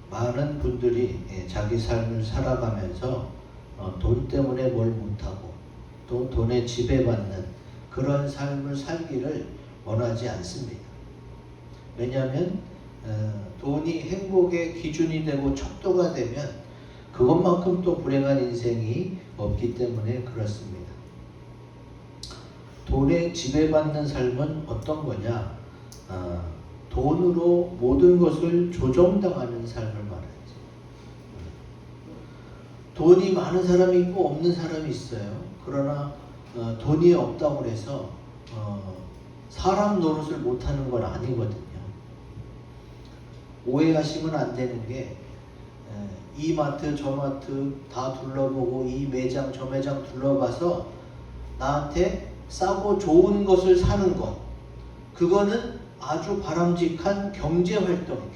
많은 분들이 자기 삶을 살아가면서 돈 때문에 뭘 못하고 또 돈에 지배받는 그런 삶을 살기를 원하지 않습니다. 왜냐하면 돈이 행복의 기준이 되고 척도가 되면 그것만큼 또 불행한 인생이 없기 때문에 그렇습니다. 돈에 지배받는 삶은 어떤 거냐? 돈으로 모든 것을 조종당하는 삶을 말하죠. 돈이 많은 사람이 있고 없는 사람이 있어요. 그러나 돈이 없다고 해서 사람 노릇을 못하는 건 아니거든요. 오해하시면 안 되는 게 이 마트 저 마트 다 둘러보고 이 매장 저 매장 둘러봐서 나한테 싸고 좋은 것을 사는 것, 그거는 아주 바람직한 경제활동.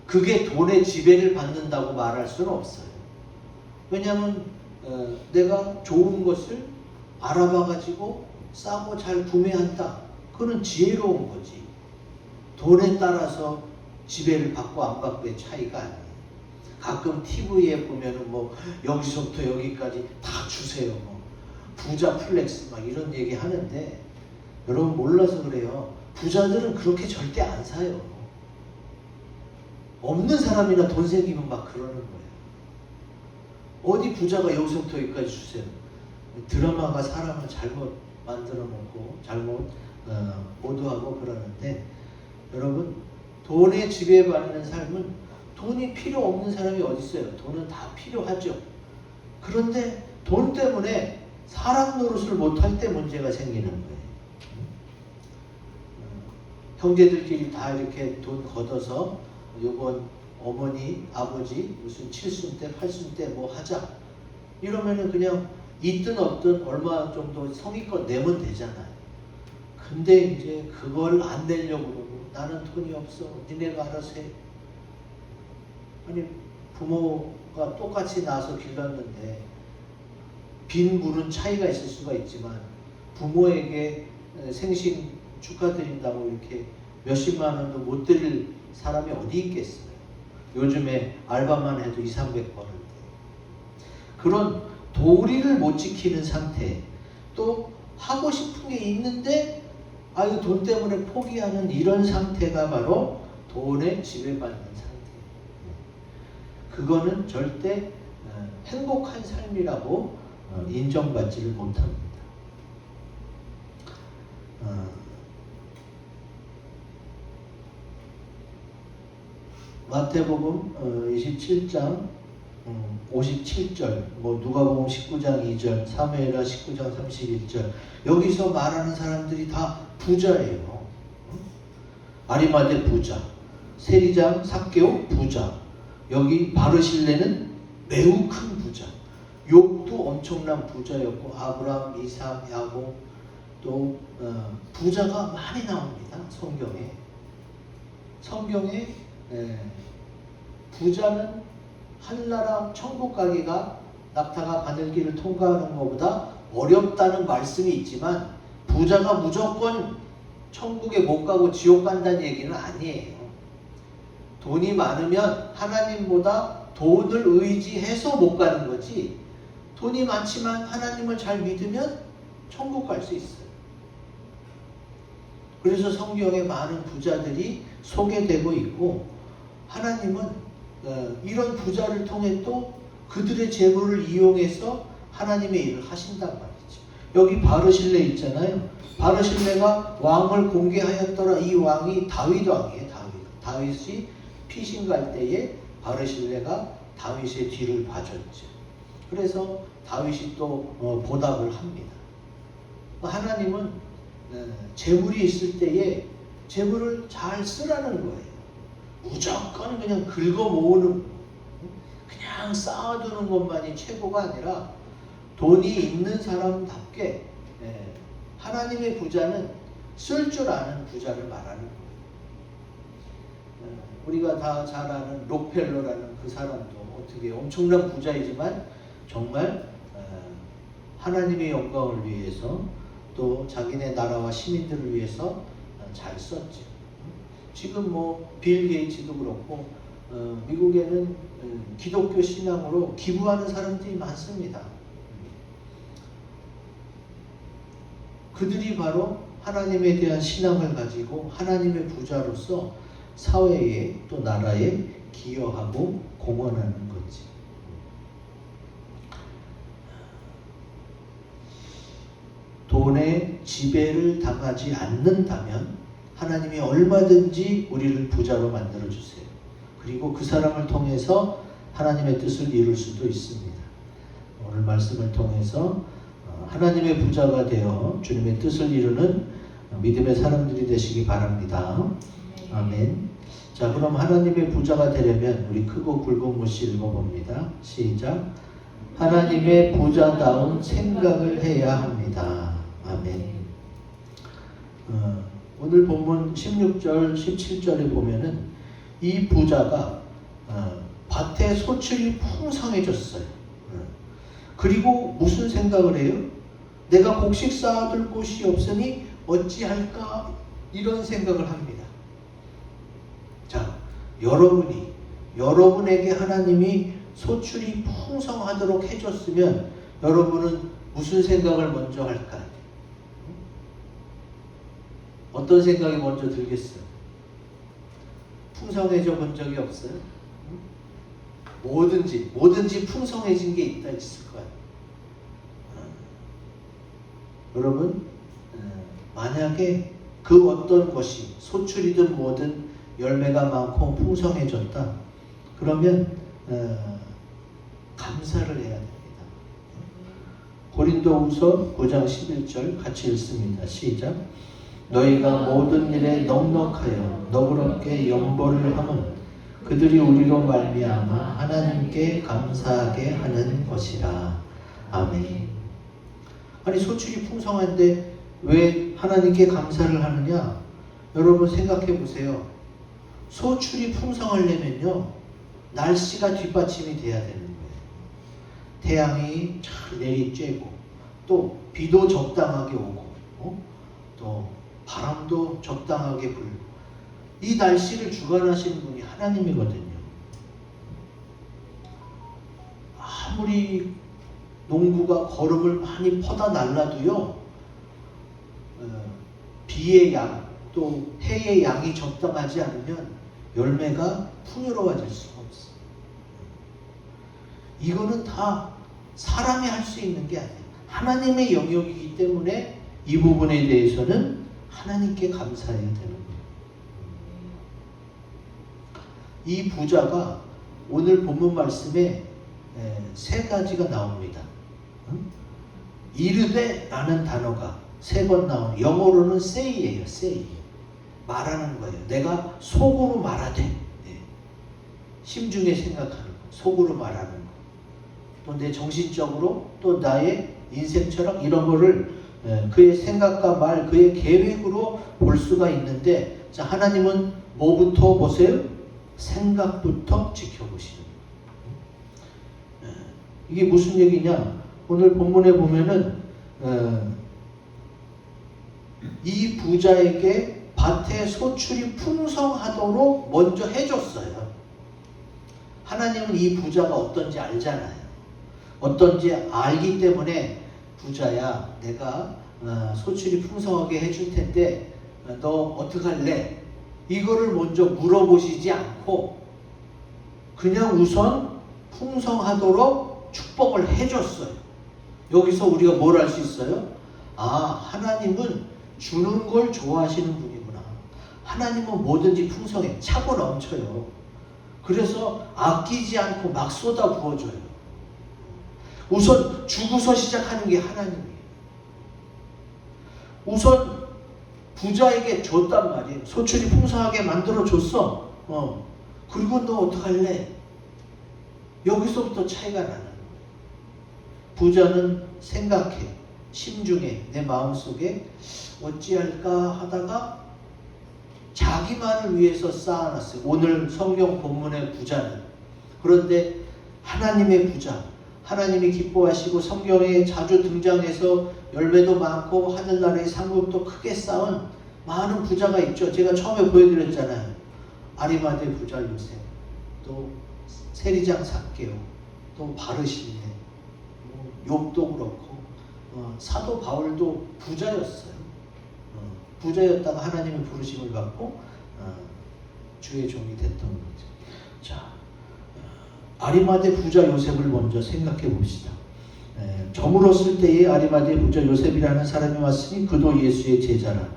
그게 돈의 지배를 받는다고 말할 수는 없어요. 왜냐하면 내가 좋은 것을 알아봐가지고 싸고 잘 구매한다. 그거는 지혜로운 거지. 돈에 따라서 지배를 받고 안 받고의 차이가 아니에요. 가끔 TV에 보면은 뭐 여기서부터 여기까지 다 주세요. 뭐 부자 플렉스 막 이런 얘기 하는데 여러분 몰라서 그래요. 부자들은 그렇게 절대 안 사요. 없는 사람이나 돈 생기면 막 그러는 거예요. 어디 부자가 여기서부터 여기까지 주세요. 드라마가 사람을 잘못 만들어 놓고 잘못 보도하고 그러는데, 여러분 돈에 지배받는 삶은 돈이 필요 없는 사람이 어디 있어요? 돈은 다 필요하죠. 그런데 돈 때문에 사람 노릇을 못할 때 문제가 생기는 거예요. 형제들끼리 다 이렇게 돈 걷어서 요번 어머니, 아버지 무슨 7순 때, 8순 때 뭐 하자. 이러면은 그냥 있든 없든 얼마 정도 성의껏 내면 되잖아요. 근데 이제 그걸 안 내려고 그러고 나는 돈이 없어. 니네가 알아서 해. 아니 부모가 똑같이 낳아서 길렀는데 빈 물은 차이가 있을 수가 있지만 부모에게 생신 축하드린다고 이렇게 몇십만 원도 못 드릴 사람이 어디 있겠어요. 요즘에 알바만 해도 200~300 버는데. 그런 도리를 못 지키는 상태, 또 하고 싶은 게 있는데 아유 돈 때문에 포기하는 이런 상태가 바로 돈에 지배받는 상태. 그거는 절대 행복한 삶이라고 인정받지를 못합니다. 마태복음 27장 57절, 뭐 누가복음 19장 2절, 사무엘하 19장 31절, 여기서 말하는 사람들이 다 부자예요. 아리마대 부자, 세리장 삭개오 부자, 여기 바르실레는 매우 큰 부자, 욥도 엄청난 부자였고 아브라함, 이삭, 야곱 또 부자가 많이 나옵니다. 성경에 부자는 하늘나라 천국 가기가 낙타가 바늘길을 통과하는 것보다 어렵다는 말씀이 있지만 부자가 무조건 천국에 못 가고 지옥 간다는 얘기는 아니에요. 돈이 많으면 하나님보다 돈을 의지해서 못 가는 거지, 돈이 많지만 하나님을 잘 믿으면 천국 갈 수 있어요. 그래서 성경에 많은 부자들이 소개되고 있고, 하나님은 이런 부자를 통해 또 그들의 재물을 이용해서 하나님의 일을 하신단 말이죠. 여기 바르실레 있잖아요. 바르실레가 왕을 공개하였더라. 이 왕이 다윗 왕이에요. 다윗이 피신 갈 때에 바르실레가 다윗의 뒤를 봐줬죠. 그래서 다윗이 또 보답을 합니다. 하나님은 재물이 있을 때에 재물을 잘 쓰라는 거예요. 무조건 그냥 긁어 모으는, 그냥 쌓아두는 것만이 최고가 아니라 돈이 있는 사람답게 하나님의 부자는 쓸 줄 아는 부자를 말하는 거예요. 우리가 다 잘 아는 록펠러라는 그 사람도 어떻게 엄청난 부자이지만 정말 하나님의 영광을 위해서 또 자기네 나라와 시민들을 위해서 잘 썼죠. 지금 뭐 빌 게이츠도 그렇고 미국에는 기독교 신앙으로 기부하는 사람들이 많습니다. 그들이 바로 하나님에 대한 신앙을 가지고 하나님의 부자로서 사회에 또 나라에 기여하고 공헌하는 거지. 돈의 지배를 당하지 않는다면 하나님이 얼마든지 우리를 부자로 만들어 주세요. 그리고 그 사람을 통해서 하나님의 뜻을 이룰 수도 있습니다. 오늘 말씀을 통해서 하나님의 부자가 되어 주님의 뜻을 이루는 믿음의 사람들이 되시기 바랍니다. 아멘. 자, 그럼 하나님의 부자가 되려면 우리 크고 굵은 글씨 읽어봅니다. 시작. 하나님의 부자다운 생각을 해야 합니다. 아멘. 오늘 본문 16절, 17절에 보면은 이 부자가 밭에 소출이 풍성해졌어요. 그리고 무슨 생각을 해요? 내가 곡식 쌓아둘 곳이 없으니 어찌할까? 이런 생각을 합니다. 자, 여러분에게 하나님이 소출이 풍성하도록 해줬으면 여러분은 무슨 생각을 먼저 할까요? 어떤 생각이 먼저 들겠어요? 풍성해져 본 적이 없어요? 뭐든지 풍성해진 게 있을 거예요. 여러분, 만약에 그 어떤 것이 소출이든 뭐든 열매가 많고 풍성해졌다. 그러면 감사를 해야 됩니다. 고린도후서 9장 11절 같이 읽습니다. 시작. 너희가 모든 일에 넉넉하여 너그럽게 연보를 하면 그들이 우리로 말미암아 하나님께 감사하게 하는 것이라. 아멘. 아니, 소출이 풍성한데 왜 하나님께 감사를 하느냐? 여러분 생각해 보세요. 소출이 풍성하려면요, 날씨가 뒷받침이 돼야 되는 거예요. 태양이 잘 내리쬐고, 또 비도 적당하게 오고, 또 바람도 적당하게 불고, 이 날씨를 주관하시는 분이 하나님이거든요. 아무리 농부가 거름을 많이 퍼다 날라도요, 비의 양, 또 해의 양이 적당하지 않으면 열매가 풍요로워질 수가 없어요. 이거는 다 사람이 할 수 있는 게 아니에요. 하나님의 영역이기 때문에 이 부분에 대해서는 하나님께 감사해야 되는 거예요. 이 부자가 오늘 본문 말씀에 세 가지가 나옵니다. 이르되 라는 단어가 세 번 나오는, 영어로는 say예요. say. 말하는 거예요. 내가 속으로 말하되, 심중에 생각하는 거, 속으로 말하는 거. 또 내 정신적으로, 또 나의 인생 철학, 이런 거를 그의 생각과 말, 그의 계획으로 볼 수가 있는데, 자, 하나님은 뭐부터 보세요? 생각부터 지켜보시는 거예요. 이게 무슨 얘기냐? 오늘 본문에 보면은 이 부자에게 밭에 소출이 풍성하도록 먼저 해줬어요. 하나님은 이 부자가 어떤지 알잖아요. 어떤지 알기 때문에 부자야, 내가 소출이 풍성하게 해줄 텐데 너 어떡할래? 이거를 먼저 물어보시지 않고 그냥 우선 풍성하도록 축복을 해줬어요. 여기서 우리가 뭘 알 수 있어요? 아, 하나님은 주는 걸 좋아하시는 분이구나. 하나님은 뭐든지 풍성해, 차고 넘쳐요. 그래서 아끼지 않고 막 쏟아 부어줘요. 우선 주고서 시작하는 게 하나님이에요. 우선 부자에게 줬단 말이에요. 소출이 풍성하게 만들어줬어. 그리고 너 어떡할래? 여기서부터 차이가 나는 거예요. 부자는 생각해, 심중에, 내 마음속에 어찌할까 하다가 자기만을 위해서 쌓아놨어요. 오늘 성경 본문의 부자는. 그런데 하나님의 부자, 하나님이 기뻐하시고 성경에 자주 등장해서 열매도 많고 하늘나라의 상급도 크게 쌓은 많은 부자가 있죠. 제가 처음에 보여드렸잖아요. 아리마대 부자 요셉. 또 세리장 삭개오, 또 바르실레, 욥도 그렇고 사도 바울도 부자였어요. 부자였다가 하나님의 부르심을 받고 주의 종이 됐던 거죠. 자, 아리마대 부자 요셉을 먼저 생각해 봅시다. 저물었을 때에 아리마대 부자 요셉이라는 사람이 왔으니 그도 예수의 제자라.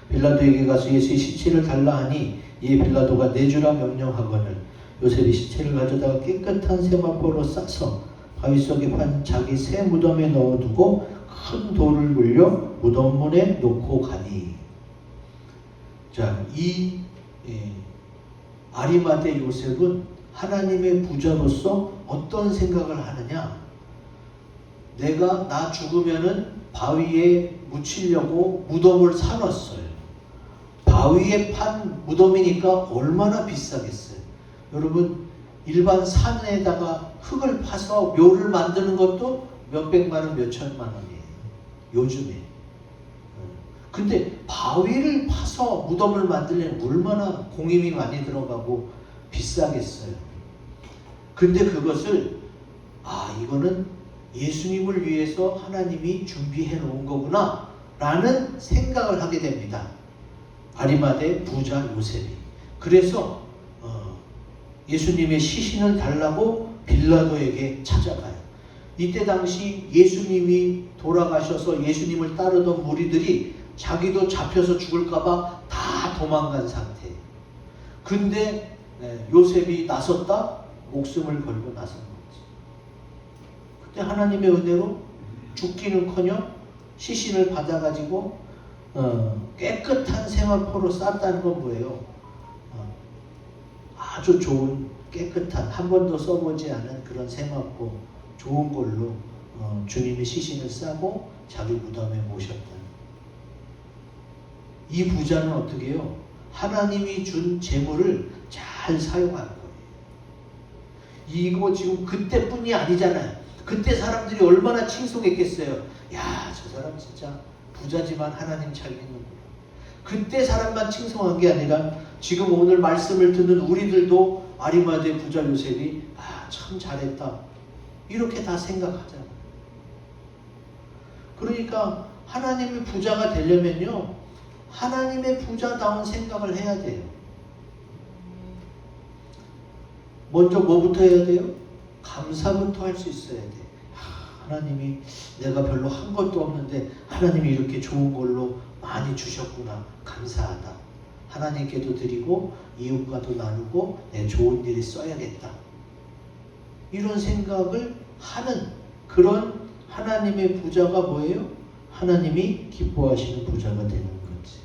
빌라도에게 가서 예수의 시체를 달라 하니 이에 빌라도가 내주라 명령하거늘 요셉이 시체를 가져다가 깨끗한 세마포로 싸서 바위 속에 판 자기 새 무덤에 넣어두고 큰 돌을 굴려 무덤문에 놓고 가니. 자, 이 아리마대 요셉은 하나님의 부자로서 어떤 생각을 하느냐? 내가 나 죽으면은 바위에 묻히려고 무덤을 사놨어요. 바위에 판 무덤이니까 얼마나 비싸겠어요. 여러분, 일반 산에다가 흙을 파서 묘를 만드는 것도 몇백만 원, 몇천만 원이에요. 요즘에. 근데 바위를 파서 무덤을 만들려면 얼마나 공임이 많이 들어가고 비싸겠어요. 근데 그것을 이거는 예수님을 위해서 하나님이 준비해 놓은 거구나 라는 생각을 하게 됩니다. 아리마대 부자 요셉이. 그래서 예수님의 시신을 달라고 빌라도에게 찾아가요. 이때 당시 예수님이 돌아가셔서 예수님을 따르던 무리들이 자기도 잡혀서 죽을까봐 다 도망간 상태예요. 근데 요셉이 나섰다? 목숨을 걸고 나선 거지. 그때 하나님의 은혜로 죽기는커녕 시신을 받아가지고 깨끗한 세마포로 쌌다는 건 뭐예요? 아주 좋은 깨끗한 한 번도 써보지 않은 그런 세마포 좋은 걸로 주님의 시신을 싸고 자기 무덤에 모셨다. 이 부자는 어떻게 해요? 하나님이 준 재물을 잘 사용한 거예요. 이거 지금 그때뿐이 아니잖아요. 그때 사람들이 얼마나 칭송했겠어요. 야, 저 사람 진짜 부자지만 하나님 잘 믿는구나. 그때 사람만 칭송한 게 아니라 지금 오늘 말씀을 듣는 우리들도 아리마대 부자 요셉이 참 잘했다 이렇게 다 생각하잖아요. 그러니까 하나님의 부자가 되려면요, 하나님의 부자다운 생각을 해야 돼요. 먼저 뭐부터 해야 돼요? 감사부터 할 수 있어야 돼. 하나님이 내가 별로 한 것도 없는데 하나님이 이렇게 좋은 걸로 많이 주셨구나. 감사하다. 하나님께도 드리고 이웃과도 나누고 내 좋은 일에 써야겠다. 이런 생각을 하는 그런 하나님의 부자가 뭐예요? 하나님이 기뻐하시는 부자가 되는 거지.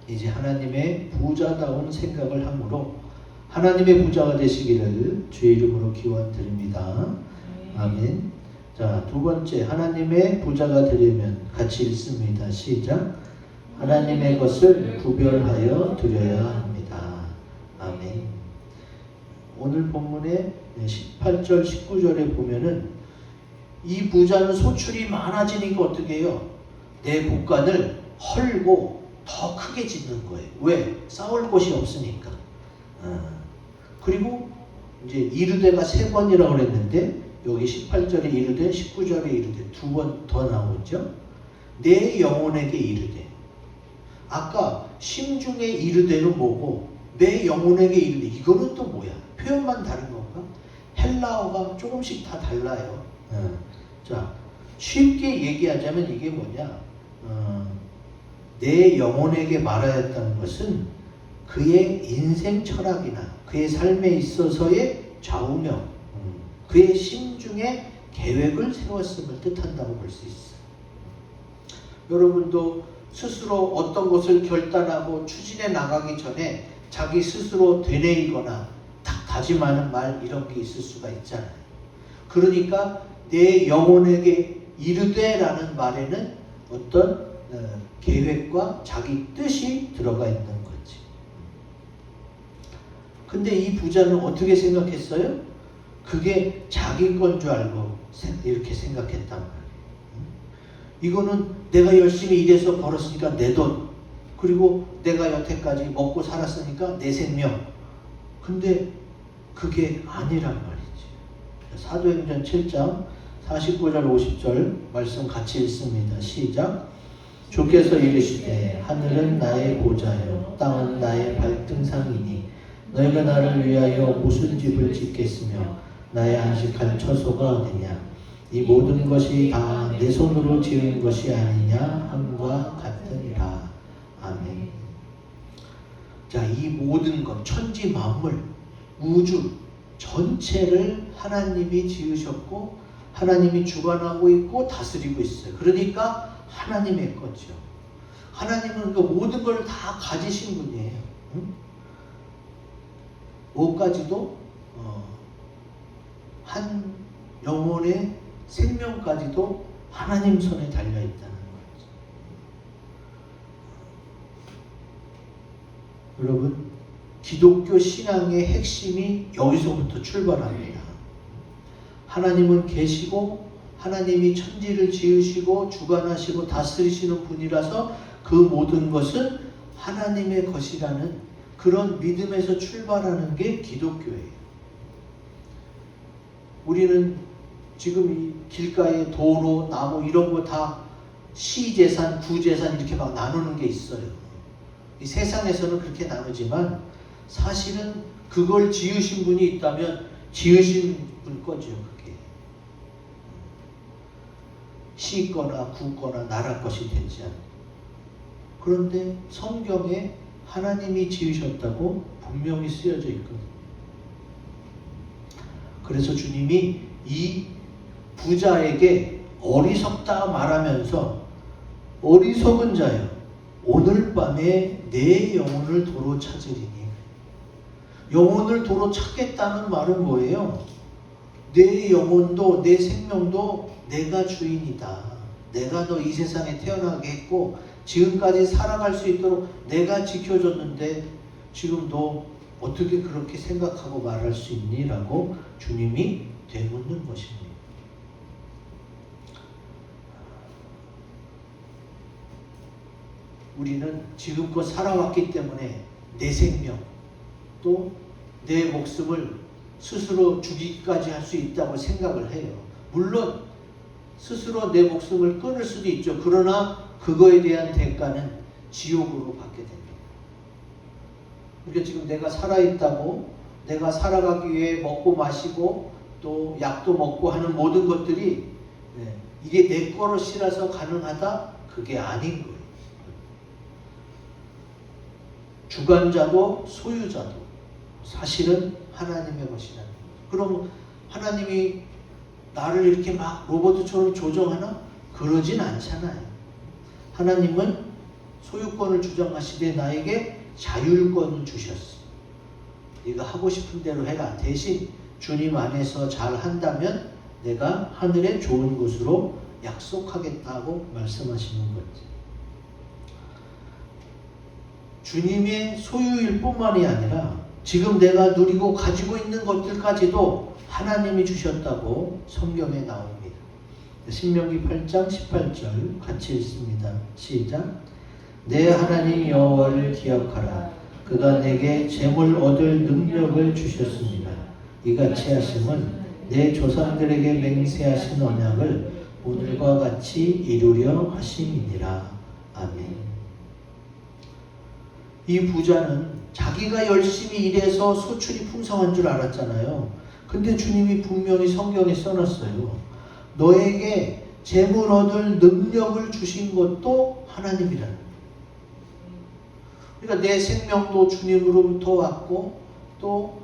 이제 하나님의 부자다운 생각을 함으로 하나님의 부자가 되시기를 주의 이름으로 기원드립니다. 아멘. 자, 두 번째, 하나님의 부자가 되려면 같이 읽습니다. 시작. 하나님의 것을 구별하여 드려야 합니다. 아멘. 오늘 본문의 18절, 19절에 보면은 이 부자는 소출이 많아지니까 어떻게 해요? 내 곳간을 헐고 더 크게 짓는 거예요. 왜? 싸울 곳이 없으니까. 그리고 이제 이르되가 3번이라고 그랬는데 여기 18절에 이르되 19절에 이르되 2번 더 나오죠. 내 영혼에게 이르되. 아까 심중에 이르되는 뭐고 내 영혼에게 이르되 이거는 또 뭐야? 표현만 다른 건가? 헬라어가 조금씩 다 달라요. 자, 쉽게 얘기하자면 이게 뭐냐? 내 영혼에게 말하였다는 것은 그의 인생 철학이나 그의 삶에 있어서의 좌우명, 그의 심중에 계획을 세웠음을 뜻한다고 볼 수 있어요. 여러분도 스스로 어떤 것을 결단하고 추진해 나가기 전에 자기 스스로 되뇌이거나 딱 다짐하는 말 이런 게 있을 수가 있잖아요. 그러니까 내 영혼에게 이르되라는 말에는 어떤 계획과 자기 뜻이 들어가 있는 거지. 근데 이 부자는 어떻게 생각했어요? 그게 자기 건 줄 알고 이렇게 생각했단 말이에요. 이거는 내가 열심히 일해서 벌었으니까 내 돈, 그리고 내가 여태까지 먹고 살았으니까 내 생명, 근데 그게 아니란 말이지. 사도행전 7장 49절 50절 말씀 같이 읽습니다. 시작. 주께서 이르시되 하늘은 나의 보좌요 땅은 나의 발등상이니 너희가 나를 위하여 무슨 집을 짓겠으며 나의 안식할 처소가 어디냐. 이 모든 것이 다 내 손으로 지은 것이 아니냐 함과 같으니라. 아멘. 자, 이 모든 것, 천지 만물, 우주 전체를 하나님이 지으셨고 하나님이 주관하고 있고 다스리고 있어요. 그러니까 하나님의 거죠. 하나님은 그 모든 걸 다 가지신 분이에요. 응? 뭐까지도 한 영혼의 생명까지도 하나님 손에 달려있다는 거죠. 여러분, 기독교 신앙의 핵심이 여기서부터 출발합니다. 하나님은 계시고 하나님이 천지를 지으시고 주관하시고 다스리시는 분이라서 그 모든 것은 하나님의 것이라는 그런 믿음에서 출발하는 게 기독교예요. 우리는 지금 이 길가에 도로, 나무 이런 거 다 시재산, 구재산 이렇게 막 나누는 게 있어요. 이 세상에서는 그렇게 나누지만 사실은 그걸 지으신 분이 있다면 지으신 분 거죠. 그게 시 거나 구 거나 나라 것이 되지 않고. 그런데 성경에 하나님이 지으셨다고 분명히 쓰여져 있거든요. 그래서 주님이 이 부자에게 어리석다 말하면서 어리석은 자여 오늘 밤에 내 영혼을 도로 찾으리니. 영혼을 도로 찾겠다는 말은 뭐예요? 내 영혼도 내 생명도 내가 주인이다. 내가 너 이 세상에 태어나게 했고 지금까지 살아갈 수 있도록 내가 지켜줬는데 지금 너 어떻게 그렇게 생각하고 말할 수 있니? 라고 주님이 되묻는 것입니다. 우리는 지금껏 살아왔기 때문에 내 생명 또 내 목숨을 스스로 죽이기까지 할 수 있다고 생각을 해요. 물론 스스로 내 목숨을 끊을 수도 있죠. 그러나 그거에 대한 대가는 지옥으로 받게 됩니다. 그러니까 지금 내가 살아있다고 내가 살아가기 위해 먹고 마시고 또 약도 먹고 하는 모든 것들이 이게 내 거릇이라서 가능하다? 그게 아닌 거예요. 주관자도 소유자도 사실은 하나님의 것이라는 거예요. 그럼 하나님이 나를 이렇게 막 로봇처럼 조정하나? 그러진 않잖아요. 하나님은 소유권을 주장하시되 나에게 자율권을 주셨어. 네가 하고 싶은 대로 해라. 대신 주님 안에서 잘 한다면 내가 하늘의 좋은 곳으로 약속하겠다고 말씀하시는 거지. 주님의 소유일 뿐만이 아니라 지금 내가 누리고 가지고 있는 것들까지도 하나님이 주셨다고 성경에 나옵니다. 신명기 8장 18절 같이 읽습니다. 시작. 내 하나님 여호와를 기억하라. 그가 내게 재물 얻을 능력을 주셨습니다. 이같이 하심은 내 조상들에게 맹세하신 언약을 오늘과 같이 이루려 하심이니라. 아멘. 이 부자는 자기가 열심히 일해서 소출이 풍성한 줄 알았잖아요. 근데 주님이 분명히 성경에 써놨어요. 너에게 재물 얻을 능력을 주신 것도 하나님이라는 거예요. 그러니까 내 생명도 주님으로부터 왔고 또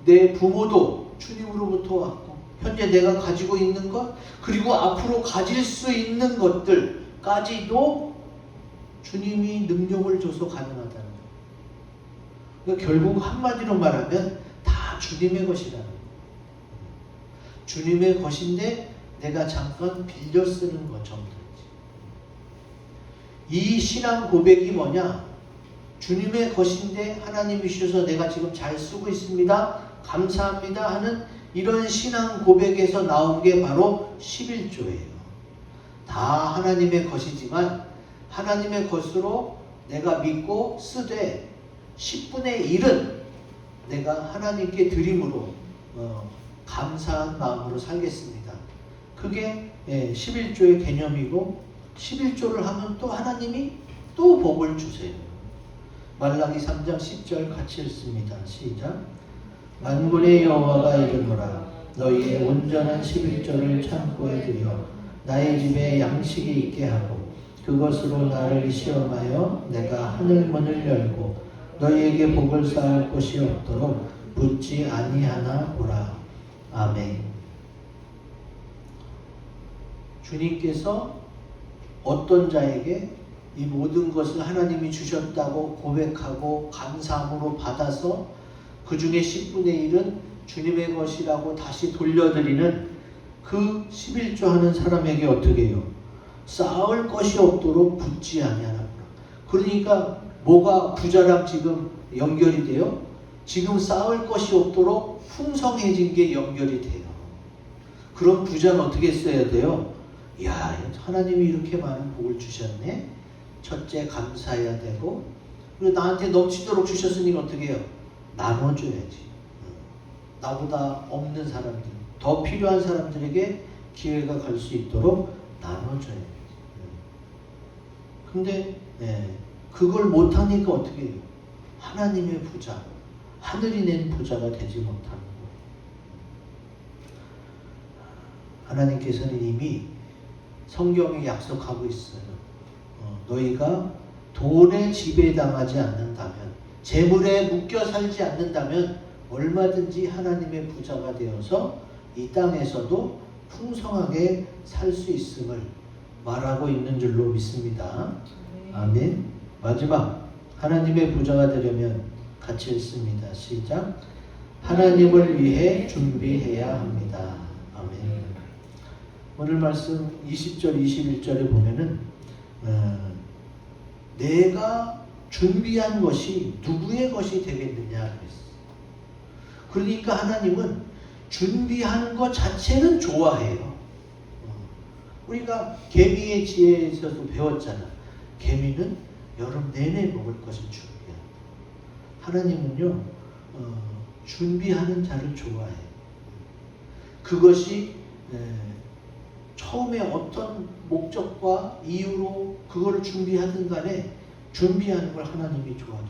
내 부모도 주님으로부터 왔고 현재 내가 가지고 있는 것 그리고 앞으로 가질 수 있는 것들까지도 주님이 능력을 줘서 가능하다는 거예요. 그러니까 결국 한마디로 말하면 다 주님의 것이라는 거예요. 주님의 것인데 내가 잠깐 빌려 쓰는 것 정도지. 이 신앙 고백이 뭐냐? 주님의 것인데 하나님이 주셔서 내가 지금 잘 쓰고 있습니다. 감사합니다 하는 이런 신앙 고백에서 나온 게 바로 11조예요. 다 하나님의 것이지만 하나님의 것으로 내가 믿고 쓰되 10분의 1은 내가 하나님께 드림으로 감사한 마음으로 살겠습니다. 그게 11조의 개념이고 11조를 하면 또 하나님이 또 복을 주세요. 말라기 3장 10절 같이 읽습니다. 시작. 만군의 여호와가 이르노라 너희의 온전한 11조를 창고에 들여 나의 집에 양식이 있게 하고 그것으로 나를 시험하여 내가 하늘문을 열고 너희에게 복을 쌓을 곳이 없도록 붙지 아니하나 보라. 아멘. 주님께서 어떤 자에게 이 모든 것을 하나님이 주셨다고 고백하고 감사함으로 받아서 그 중에 10분의 1은 주님의 것이라고 다시 돌려드리는 그 11조 하는 사람에게 어떻게 해요? 쌓을 것이 없도록 붙지 아니하나 보라. 그러니까 뭐가 부자랑 지금 연결이 돼요? 지금 쌓을 것이 없도록 풍성해진 게 연결이 돼요. 그럼 부자는 어떻게 써야 돼요? 야, 하나님이 이렇게 많은 복을 주셨네. 첫째 감사해야 되고, 그리고 나한테 넘치도록 주셨으니까 어떻게 해요? 나눠줘야지. 나보다 없는 사람들, 더 필요한 사람들에게 기회가 갈 수 있도록 나눠줘야지. 근데 그걸 못하니까 어떻게 해요? 하나님의 부자, 하늘이 낸 부자가 되지 못하는 거예요. 하나님께서는 이미 성경에 약속하고 있어요. 너희가 돈에 지배당하지 않는다면, 재물에 묶여 살지 않는다면 얼마든지 하나님의 부자가 되어서 이 땅에서도 풍성하게 살 수 있음을 말하고 있는 줄로 믿습니다. 아멘. 마지막, 하나님의 부자가 되려면 같이 읽습니다. 시작. 하나님을 위해 준비해야 합니다. 아멘. 오늘 말씀 20절, 21절에 보면은 내가 준비한 것이 누구의 것이 되겠느냐 그랬어요. 그러니까 하나님은 준비하는 것 자체는 좋아해요. 우리가 개미의 지혜에서도 배웠잖아. 개미는 여름 내내 먹을 것을 준비한다. 하나님은요, 준비하는 자를 좋아해요. 그것이 처음에 어떤 목적과 이유로 그거를 준비하든 간에 준비하는 걸 하나님이 좋아해요.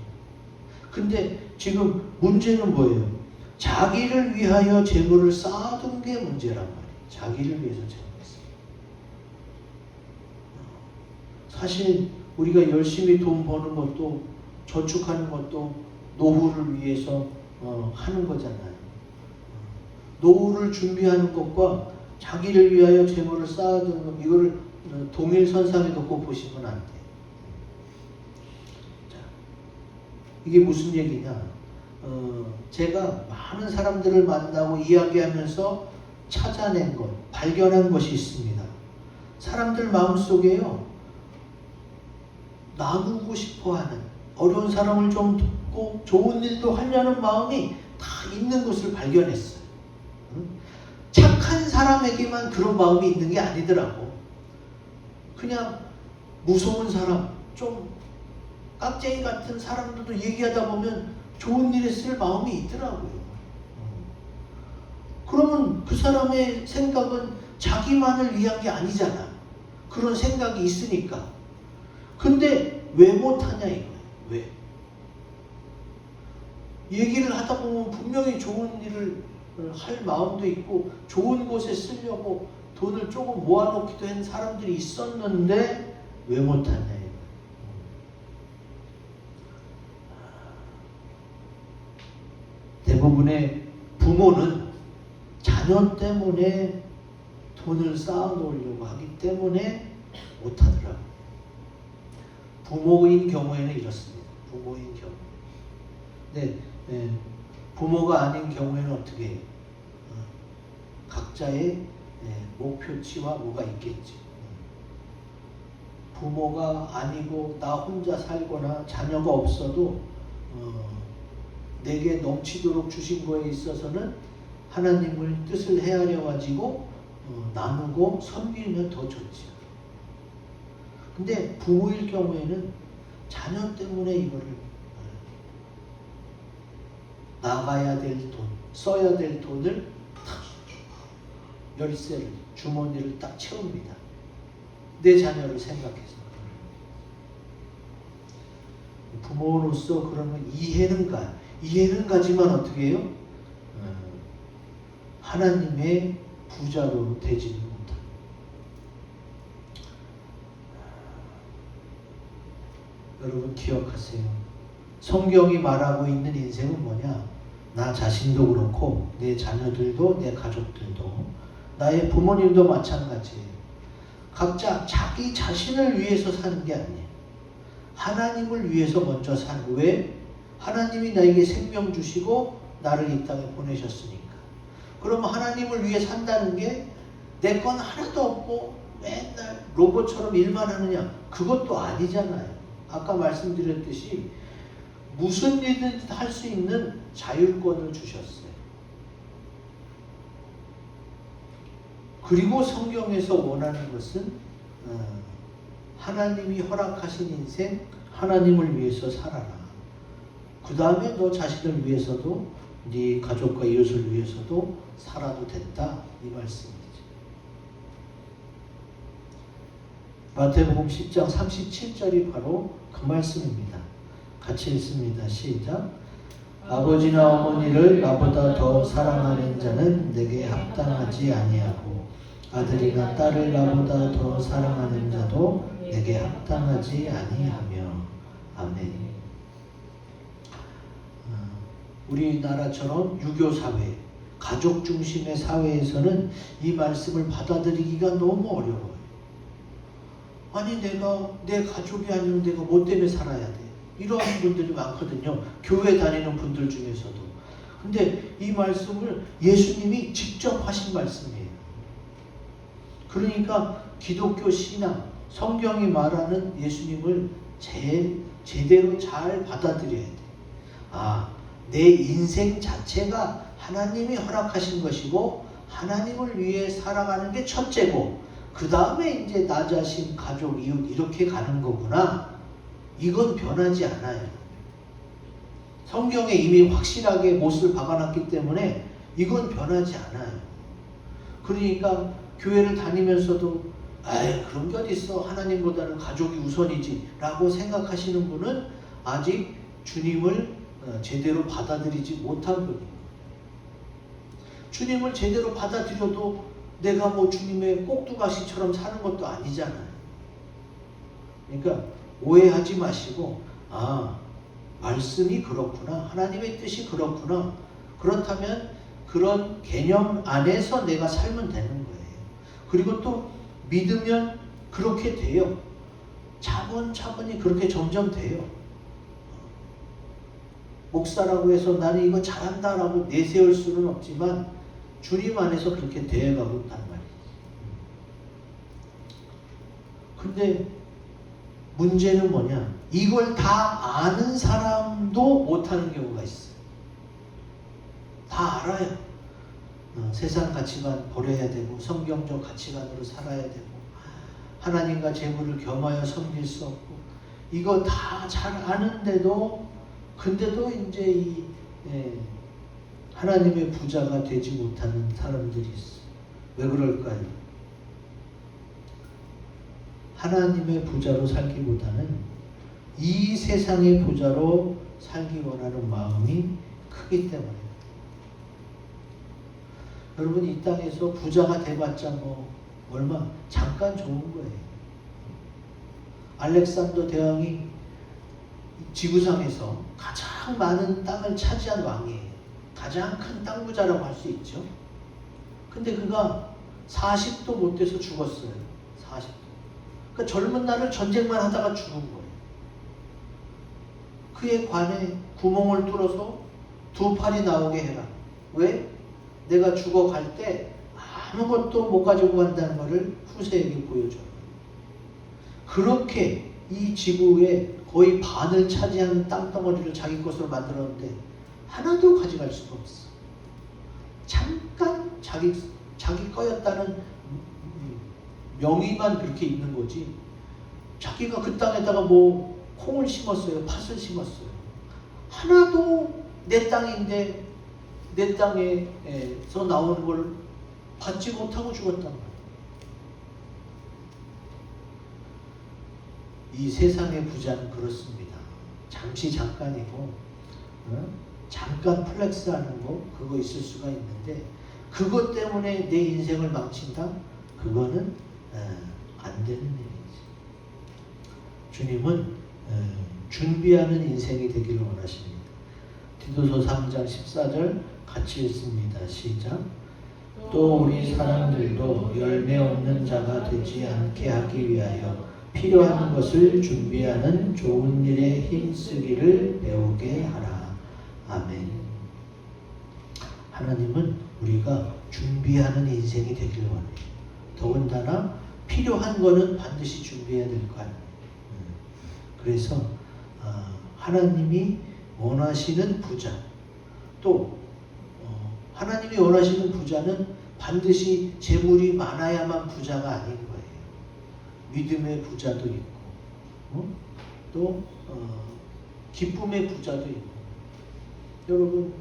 근데 지금 문제는 뭐예요? 자기를 위하여 재물을 쌓아둔 게 문제란 말이에요. 자기를 위해서 재물을 쌓아. 사실 우리가 열심히 돈 버는 것도 저축하는 것도 노후를 위해서 하는 거잖아요. 노후를 준비하는 것과 자기를 위하여 재물을 쌓아두는 것, 이거를 동일선상에 놓고 보시면 안 돼요. 자, 이게 무슨 얘기냐? 제가 많은 사람들을 만나고 이야기하면서 찾아낸 것, 발견한 것이 있습니다. 사람들 마음속에요, 나누고 싶어하는, 어려운 사람을 좀 돕고 좋은 일도 하려는 마음이 다 있는 것을 발견했어요. 착한 사람에게만 그런 마음이 있는 게 아니더라고. 그냥 무서운 사람, 좀 깍쟁이 같은 사람들도 얘기하다 보면 좋은 일에 쓸 마음이 있더라고요. 그러면 그 사람의 생각은 자기만을 위한 게 아니잖아. 그런 생각이 있으니까. 근데 왜 못하냐 이거예요. 왜? 얘기를 하다 보면 분명히 좋은 일을 할 마음도 있고 좋은 곳에 쓰려고 돈을 조금 모아놓기도 한 사람들이 있었는데 왜 못하냐 이거예요. 대부분의 부모는 자녀 때문에 돈을 쌓아놓으려고 하기 때문에 못하더라고요. 부모인 경우에는 이렇습니다. 부모인 경우. 네, 부모가 아닌 경우에는 어떻게 해요? 각자의 목표치와 뭐가 있겠지. 부모가 아니고 나 혼자 살거나 자녀가 없어도 내게 넘치도록 주신 거에 있어서는 하나님을 뜻을 헤아려 가지고 나누고 섬기면 더 좋지요. 근데 부모일 경우에는 자녀 때문에 이거를 나가야 될 돈, 써야 될 돈을 탁 열쇠를, 주머니를 딱 채웁니다. 내 자녀를 생각해서. 부모로서 그러면 이해는 가지만 어떻게 해요? 하나님의 부자로 되지는 못합니다. 여러분 기억하세요. 성경이 말하고 있는 인생은 뭐냐? 나 자신도 그렇고 내 자녀들도 내 가족들도 나의 부모님도 마찬가지예요. 각자 자기 자신을 위해서 사는 게 아니에요. 하나님을 위해서 먼저 사는. 왜? 하나님이 나에게 생명 주시고 나를 이 땅에 보내셨으니까. 그러면 하나님을 위해 산다는 게 내 건 하나도 없고 맨날 로봇처럼 일만 하느냐? 그것도 아니잖아요. 아까 말씀드렸듯이 무슨 일든 할 수 있는 자율권을 주셨어요. 그리고 성경에서 원하는 것은 하나님이 허락하신 인생, 하나님을 위해서 살아라. 그 다음에 너 자신을 위해서도 네 가족과 이웃을 위해서도 살아도 된다. 이 말씀이죠. 마태복음 10장 37절이 바로 그 말씀입니다. 같이 읽습니다. 시작. 아버지나 어머니를 나보다 더 사랑하는 자는 내게 합당하지 아니하고 아들이나 딸을 나보다 더 사랑하는 자도 내게 합당하지 아니하며. 아멘. 우리나라처럼 유교사회, 가족 중심의 사회에서는 이 말씀을 받아들이기가 너무 어려워요. 아니 내가 내 가족이 아니면 내가 뭐 때문에 살아야 돼? 이런 분들이 많거든요. 교회 다니는 분들 중에서도. 근데 이 말씀을 예수님이 직접 하신 말씀이에요. 그러니까 기독교 신앙, 성경이 말하는 예수님을 제대로 잘 받아들여야 돼. 내 인생 자체가 하나님이 허락하신 것이고 하나님을 위해 살아가는 게 첫째고 그 다음에 이제 나 자신, 가족, 이웃 이렇게 가는 거구나. 이건 변하지 않아요. 성경에 이미 확실하게 못을 박아놨기 때문에 이건 변하지 않아요. 그러니까 교회를 다니면서도 그런 게 어디 있어. 하나님보다는 가족이 우선이지 라고 생각하시는 분은 아직 주님을 제대로 받아들이지 못한 분이에요. 주님을 제대로 받아들여도 내가 뭐 주님의 꼭두가시처럼 사는 것도 아니잖아요. 그러니까 오해하지 마시고 말씀이 그렇구나. 하나님의 뜻이 그렇구나. 그렇다면 그런 개념 안에서 내가 살면 되는 거예요. 그리고 또 믿으면 그렇게 돼요. 차분차분히 그렇게 점점 돼요. 목사라고 해서 나는 이거 잘한다라고 내세울 수는 없지만 주님 안에서 그렇게 되어가고 있단 말이지. 근데 문제는 뭐냐? 이걸 다 아는 사람도 못하는 경우가 있어요. 다 알아요. 세상 가치관 버려야 되고 성경적 가치관으로 살아야 되고 하나님과 재물을 겸하여 섬길 수 없고 이거 다 잘 아는데도 근데도 이제 하나님의 부자가 되지 못하는 사람들이 있어요. 왜 그럴까요? 하나님의 부자로 살기보다는 이 세상의 부자로 살기 원하는 마음이 크기 때문에. 여러분 이 땅에서 부자가 돼봤자 뭐 얼마 잠깐 좋은 거예요. 알렉산더 대왕이 지구상에서 가장 많은 땅을 차지한 왕이에요. 가장 큰 땅 부자라고 할 수 있죠. 근데 그가 40도 못 돼서 죽었어요. 40도. 그러니까 젊은 날을 전쟁만 하다가 죽은 거예요. 그의 관에 구멍을 뚫어서 두 팔이 나오게 해라. 왜? 내가 죽어갈 때 아무것도 못 가지고 간다는 것을 후세에게 보여줘요. 그렇게 이 지구의 거의 반을 차지하는 땅덩어리를 자기 것으로 만들었는데 하나도 가져갈 수가 없어. 잠깐 자기 거였다는 명의만 그렇게 있는 거지. 자기가 그 땅에다가 뭐 콩을 심었어요, 팥을 심었어요. 하나도 내 땅인데 내 땅에서 나오는 걸 받지 못하고 죽었단 말이에요. 이 세상의 부자는 그렇습니다. 잠깐이고 잠깐 플렉스하는 거 그거 있을 수가 있는데 그것 때문에 내 인생을 망친다? 그거는 안 되는 일이지. 주님은 준비하는 인생이 되기를 원하십니다. 디도서 3장 14절 같이 읽습니다. 시작. 또 우리 사람들도 열매 없는 자가 되지 않게 하기 위하여 필요한 것을 준비하는 좋은 일에 힘쓰기를 배우게 하라. 아멘. 하나님은 우리가 준비하는 인생이 되기를 원해요. 더군다나 필요한 거는 반드시 준비해야 될 거 아니에요. 그래서 하나님이 원하시는 부자, 또 하나님이 원하시는 부자는 반드시 재물이 많아야만 부자가 아닌 거예요. 믿음의 부자도 있고 또 기쁨의 부자도 있고. 여러분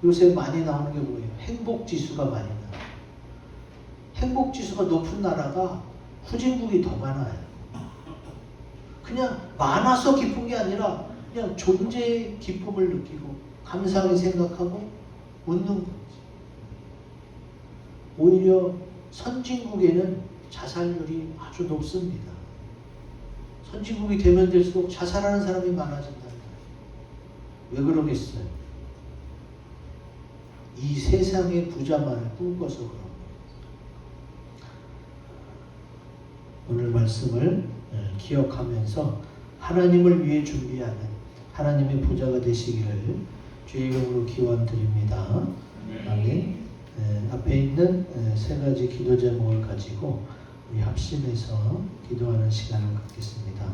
요새 많이 나오는 게 뭐예요? 행복지수가 많이 나와요. 행복지수가 높은 나라가 후진국이 더 많아요. 그냥 많아서 기쁜 게 아니라 그냥 존재의 기쁨을 느끼고 감사하게 생각하고 웃는 거지. 오히려 선진국에는 자살률이 아주 높습니다. 선진국이 되면 될수록 자살하는 사람이 많아진다는 거예요. 왜 그러겠어요? 이 세상의 부자만을 꿈꿔서 그런 거예요. 오늘 말씀을 기억하면서 하나님을 위해 준비하는 하나님의 부자가 되시기를 주의 이름으로 기원드립니다. 아멘. 앞에 있는 세 가지 기도 제목을 가지고 우리 합심해서 기도하는 시간을 갖겠습니다.